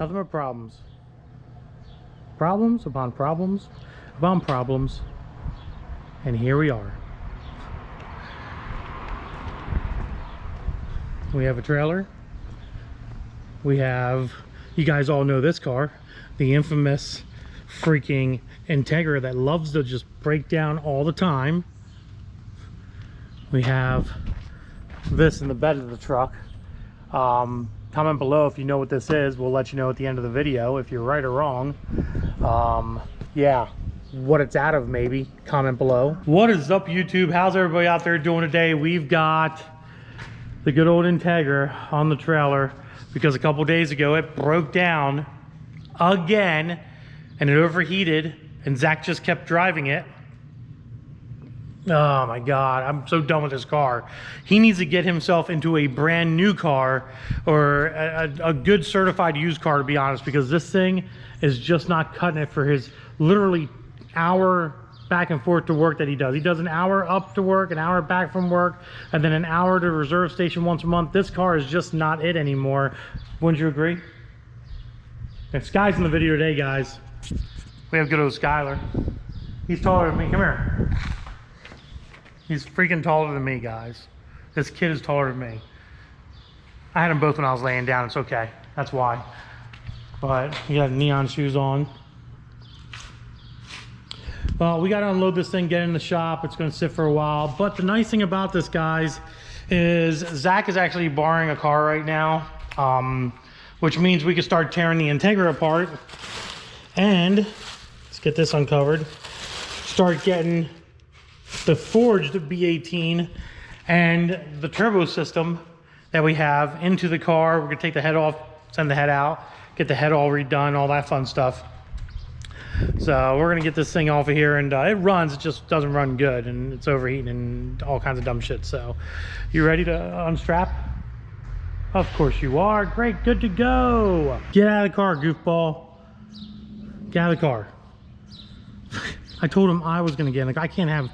Nothing but problems. Problems upon problems upon problems. And here we are. We have a trailer. We have, you guys all know this car, the infamous freaking Integra that loves to just break down all the time. We have this in the bed of the truck. Comment below if you know what this is. We'll let you know at the end of the video if you're right or wrong. Yeah, what it's out of maybe. Comment below. What is up, YouTube? How's everybody out there doing today? We've got the good old Integra on the trailer because a couple days ago it broke down again and it overheated and Zach just kept driving it. Oh my God, I'm so done with this car. He needs to get himself into a brand new car or a good certified used car, to be honest, because this thing is just not cutting it for his literally hour back and forth to work that he does. He does an hour up to work, an hour back from work, and then an hour to reserve station once a month. This car is just not it anymore. Wouldn't you agree? And Sky's in the video today, guys. We have good old Skyler. He's taller than me. Come here. He's freaking taller than me, guys. This kid is taller than me. I had them both when I was laying down. It's okay. That's why. But he got neon shoes on. Well, we got to unload this thing, get it in the shop. It's going to sit for a while. But the nice thing about this, guys, is Zach is actually borrowing a car right now, which means we can start tearing the Integra apart. And let's get this uncovered. Start getting the forged B18 and the turbo system that we have into the car. We're gonna take the head off, send the head out, get the head all redone, all that fun stuff. So we're gonna get this thing off of here, and it runs, it just doesn't run good, and it's overheating and all kinds of dumb shit. So you ready to unstrap? Of course you are. Great, good to go. Get out of the car, goofball. Get out of the car. I told him I was gonna get in. Like, I can't have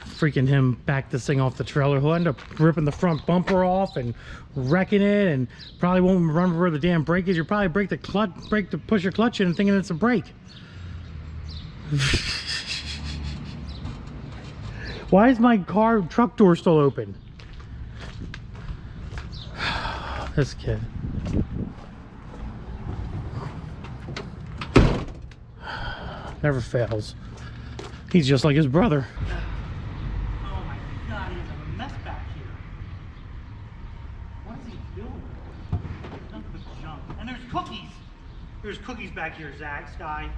freaking him back this thing off the trailer. He'll end up ripping the front bumper off and wrecking it, and probably won't remember where the damn brake is. You'll probably break the clutch, push your clutch in and thinking it's a brake. Why is my truck door still open? This kid. Never fails. He's just like his brother. Oh my God, he has a mess back here. What is he doing? Nothing but junk. And there's cookies. There's cookies back here, Zach, Sky.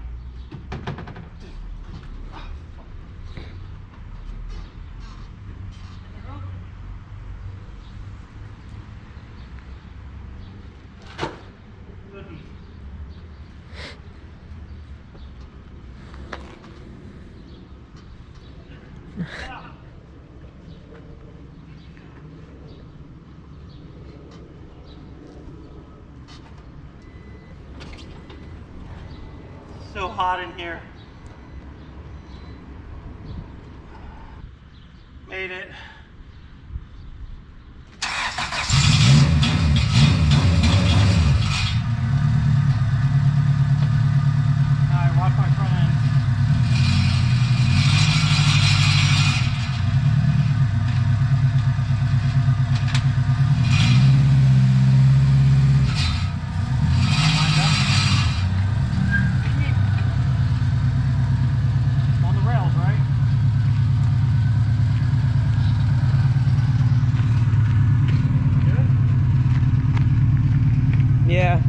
So hot in here. Made it. Alright, watch my front end. Yeah.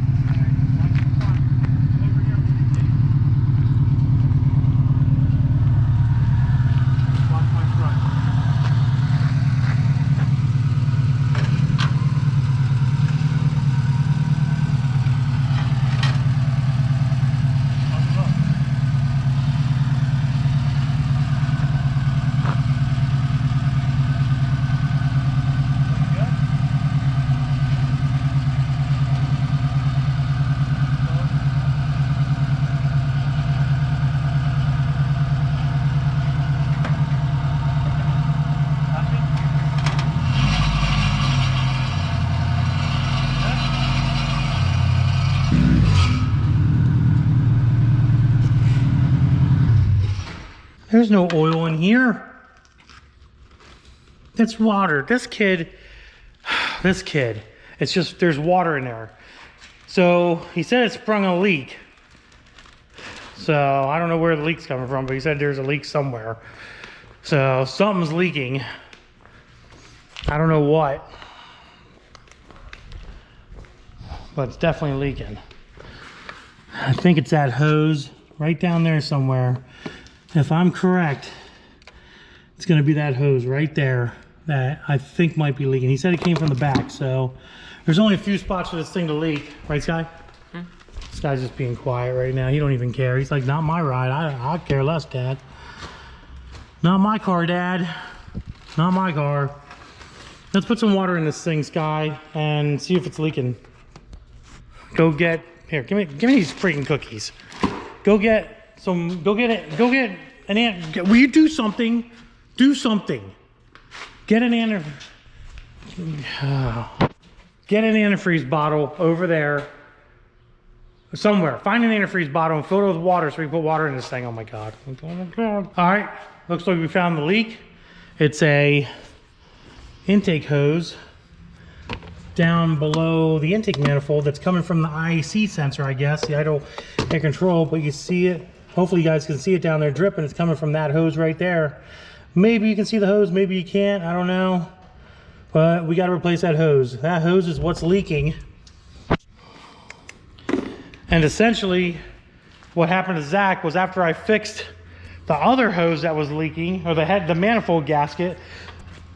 There's no oil in here. It's water. This kid, it's just, there's water in there. So he said it sprung a leak. So I don't know where the leak's coming from, but he said there's a leak somewhere. So something's leaking. I don't know what, but it's definitely leaking. I think it's that hose right down there somewhere. If I'm correct, it's gonna be that hose right there that I think might be leaking. He said it came from the back, so there's only a few spots for this thing to leak. Right, Sky? This guy's just being quiet right now. He don't even care. He's like, not my ride. I care less, Dad. Not my car, Dad. Not my car. Let's put some water in this thing, Sky, and see if it's leaking. Go get, here, give me these freaking cookies. Go get some, go get an, will you do something? Do something. Get an antifreeze bottle over there somewhere. Find an antifreeze bottle and fill it with water so we put water in this thing. Oh my God. Oh my God. All right, looks like we found the leak. It's a intake hose down below the intake manifold that's coming from the IAC sensor, I guess, the idle air control, but you see it. Hopefully you guys can see it down there dripping. It's coming from that hose right there. Maybe you can see the hose, maybe you can't, I don't know. But we gotta replace that hose. That hose is what's leaking. And essentially, what happened to Zach was after I fixed the other hose that was leaking, or the manifold gasket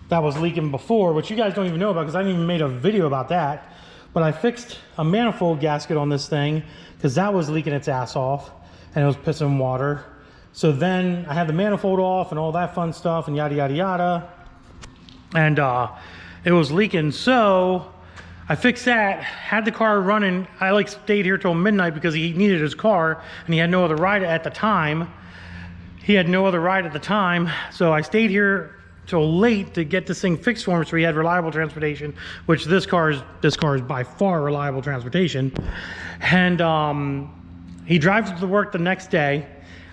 that was leaking before, which you guys don't even know about because I didn't even made a video about that. But I fixed a manifold gasket on this thing because that was leaking its ass off and it was pissing water. So then I had the manifold off and all that fun stuff and yada, yada, yada. And it was leaking. So I fixed that, had the car running. I like stayed here till midnight because he needed his car and he had no other ride at the time. So I stayed here till late to get this thing fixed for him so he had reliable transportation, which this car is by far reliable transportation. And he drives to work the next day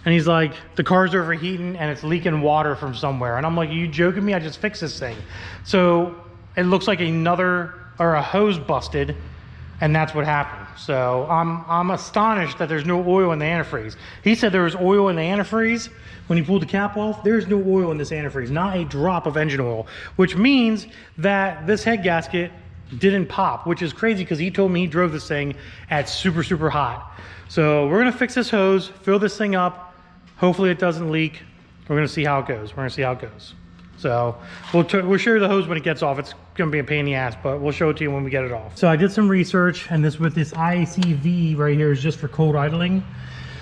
and he's like, the car's overheating and it's leaking water from somewhere. And I'm like, are you joking me? I just fixed this thing. So it looks like a hose busted, and that's what happened. So I'm astonished that there's no oil in the antifreeze. He said there was oil in the antifreeze when he pulled the cap off. There's no oil in this antifreeze, not a drop of engine oil, which means that this head gasket didn't pop, which is crazy because he told me he drove this thing at super, super hot. So we're gonna fix this hose, fill this thing up. Hopefully it doesn't leak. We're gonna see how it goes. So we'll show you the hose when it gets off. It's gonna be a pain in the ass, but we'll show it to you when we get it off. So I did some research, and this IAC-V right here is just for cold idling.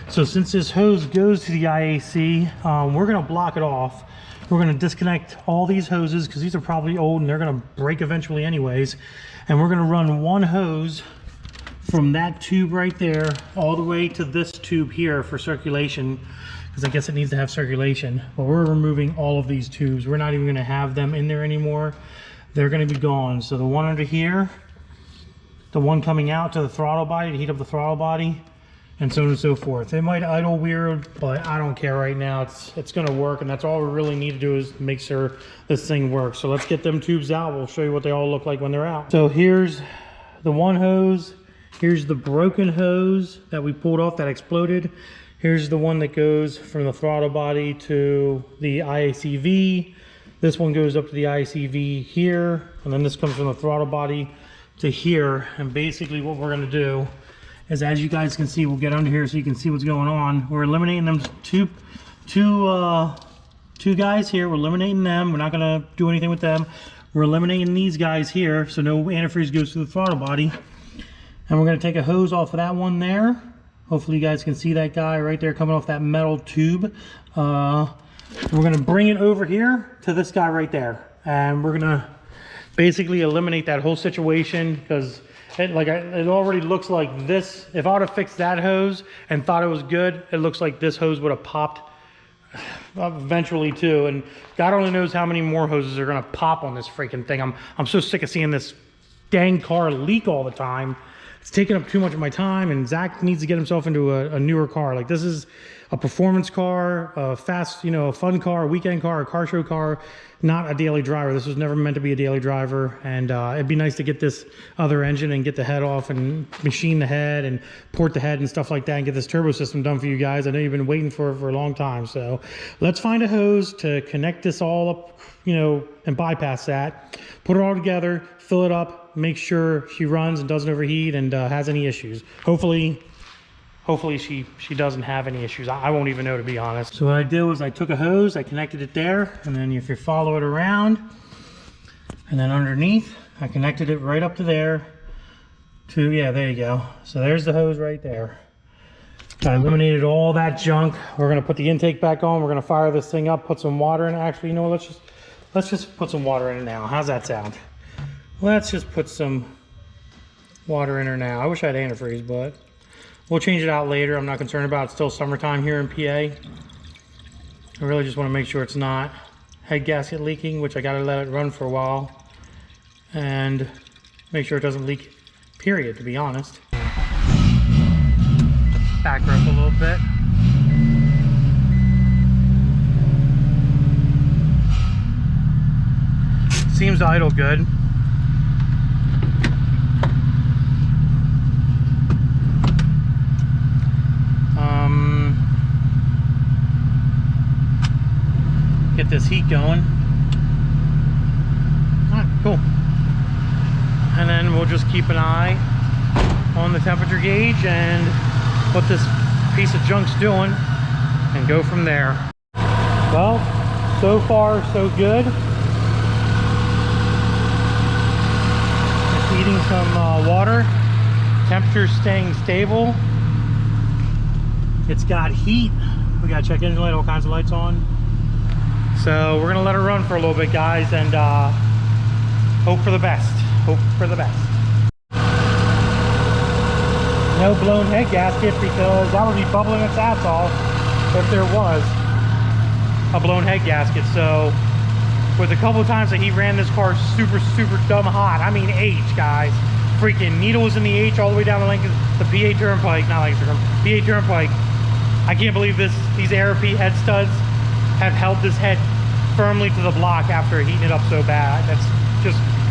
So since this hose goes to the IAC, we're gonna block it off. We're gonna disconnect all these hoses because these are probably old and they're gonna break eventually anyways. And we're gonna run one hose from that tube right there all the way to this tube here for circulation, because I guess it needs to have circulation. But we're removing all of these tubes. We're not even gonna have them in there anymore. They're gonna be gone. So the one under here, the one coming out to the throttle body to heat up the throttle body, and so on and so forth. It might idle weird, but I don't care right now. It's gonna work, and that's all we really need to do is make sure this thing works. So let's get them tubes out. We'll show you what they all look like when they're out. So here's the one hose. Here's the broken hose that we pulled off that exploded. Here's the one that goes from the throttle body to the IAC-V. This one goes up to the IAC-V here, and then this comes from the throttle body to here. And basically what we're gonna do is, as you guys can see, we'll get under here so you can see what's going on. We're eliminating them two guys here. We're eliminating them. We're not gonna do anything with them. We're eliminating these guys here, so no antifreeze goes to the throttle body. And we're gonna take a hose off of that one there. Hopefully you guys can see that guy right there coming off that metal tube. We're gonna bring it over here to this guy right there. And we're gonna basically eliminate that whole situation, because it already looks like this. If I would have fixed that hose and thought it was good, it looks like this hose would have popped eventually too. And God only knows how many more hoses are gonna pop on this freaking thing. I'm so sick of seeing this dang car leak all the time. it's taking up too much of my time, and Zach needs to get himself into a newer car. Like, this is a performance car, a fast, you know, a fun car, a weekend car, a car show car, not a daily driver. This was never meant to be a daily driver, and it'd be nice to get this other engine and get the head off and machine the head and port the head and stuff like that and get this turbo system done for you guys. I know you've been waiting for it for a long time, so let's find a hose to connect this all up, you know, and bypass that, put it all together, fill it up, make sure she runs and doesn't overheat and has any issues. Hopefully she doesn't have any issues. I won't even know, to be honest. So what I did was I took a hose, I connected it there, and then if you follow it around, and then underneath, I connected it right up to there to, yeah, there you go. So there's the hose right there. I eliminated all that junk. We're gonna put the intake back on. We're gonna fire this thing up, put some water in it. Actually, you know what, let's just put some water in it now. How's that sound? Let's just put some water in her now. I wish I had antifreeze, but we'll change it out later. I'm not concerned about it. It's still summertime here in PA. I really just want to make sure it's not head gasket leaking, which I got to let it run for a while, and make sure it doesn't leak, period, to be honest. Back her up a little bit. Seems to idle good. Get this heat going. All right, cool. And then we'll just keep an eye on the temperature gauge and what this piece of junk's doing and go from there. Well, so far so good. Just eating some water. Temperature's staying stable. It's got heat. We gotta check engine light, all kinds of lights on. So we're gonna let it run for a little bit, guys, and hope for the best. Hope for the best. No blown head gasket, because that would be bubbling its ass off if there was a blown head gasket. So with a couple of times that he ran this car super dumb hot, I mean H, guys, freaking needles in the H all the way down the Lincoln, the PA Turnpike, not Lincoln, PA Turnpike. I can't believe these ARP head studs have held this head firmly to the block after heating it up so bad.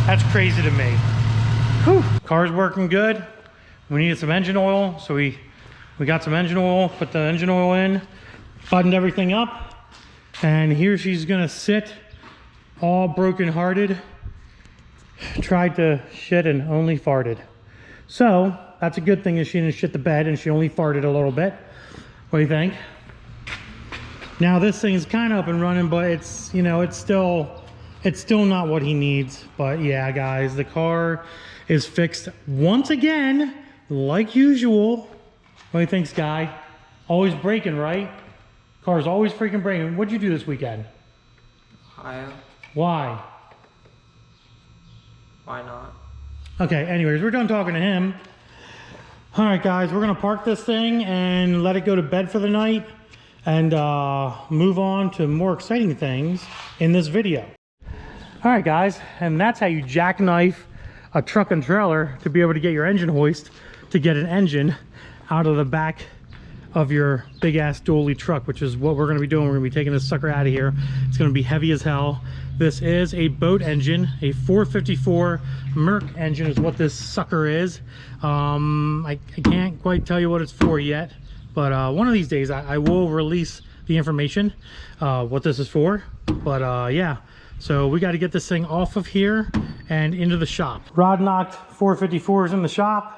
That's crazy to me. Whew. Car's working good. We needed some engine oil, so we got some engine oil, put the engine oil in, buttoned everything up, and here she's gonna sit all broken hearted. Tried to shit and only farted. So that's a good thing, is she didn't shit the bed and she only farted a little bit. What do you think? Now this thing's kind of up and running, but it's, you know, it's still not what he needs. But yeah, guys, the car is fixed once again, like usual. What do you think, Sky? Always breaking, right? Car's always freaking breaking. What'd you do this weekend? Ohio. Why? Why not? Okay, anyways, we're done talking to him. All right, guys, we're gonna park this thing and let it go to bed for the night, and move on to more exciting things in this video. All right, guys, and that's how you jackknife a truck and trailer to be able to get your engine hoist to get an engine out of the back of your big ass dually truck, which is what we're going to be doing. We're going to be taking this sucker out of here. It's going to be heavy as hell. This is a boat engine, a 454 Merc engine is what this sucker is. I can't quite tell you what it's for yet, but one of these days I will release the information what this is for. But yeah, so we got to get this thing off of here and into the shop. Rod knocked 454s in the shop.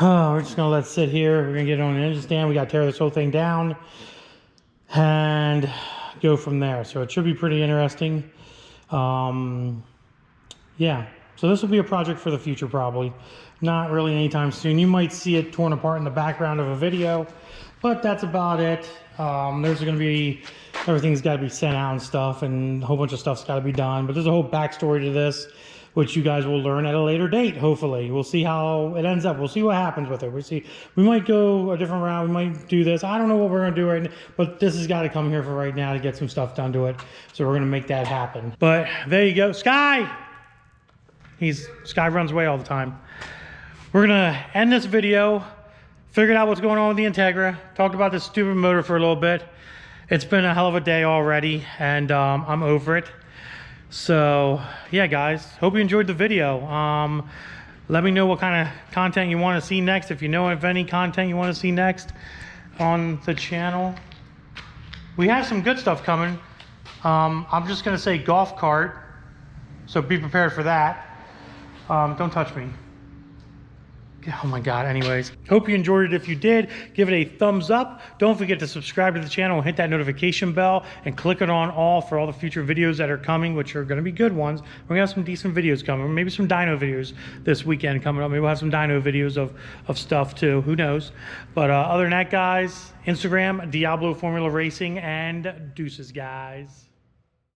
Oh, we're just gonna let it sit here. We're gonna get it on an engine stand. We gotta tear this whole thing down and go from there. So it should be pretty interesting. Yeah, so this will be a project for the future, probably. Not really anytime soon. You might see it torn apart in the background of a video, but that's about it. There's gonna be, everything's gotta be sent out and stuff, and a whole bunch of stuff's gotta be done. But there's a whole backstory to this, which you guys will learn at a later date, hopefully. We'll see how it ends up. We'll see what happens with it. We'll see. We might go a different route. We might do this. I don't know what we're gonna do right now, but this has got to come here for right now to get some stuff done to it. So we're gonna make that happen. But there you go. Sky! Sky runs away all the time. we're gonna end this video, figured out what's going on with the Integra, talked about this stupid motor for a little bit. It's been a hell of a day already, and I'm over it. So yeah, guys, hope you enjoyed the video. Let me know what kind of content you want to see next. If you know of any content you want to see next on the channel. We have some good stuff coming. I'm just gonna say golf cart, so be prepared for that. Don't touch me. Oh my God, anyways. Hope you enjoyed it. If you did, give it a thumbs up. Don't forget to subscribe to the channel and hit that notification bell and click it on all for all the future videos that are coming, which are gonna be good ones. We're gonna have some decent videos coming. Maybe some dyno videos this weekend coming up. Maybe we'll have some dyno videos of stuff too, who knows. But other than that, guys, Instagram, Diablo Formula Racing, and deuces, guys.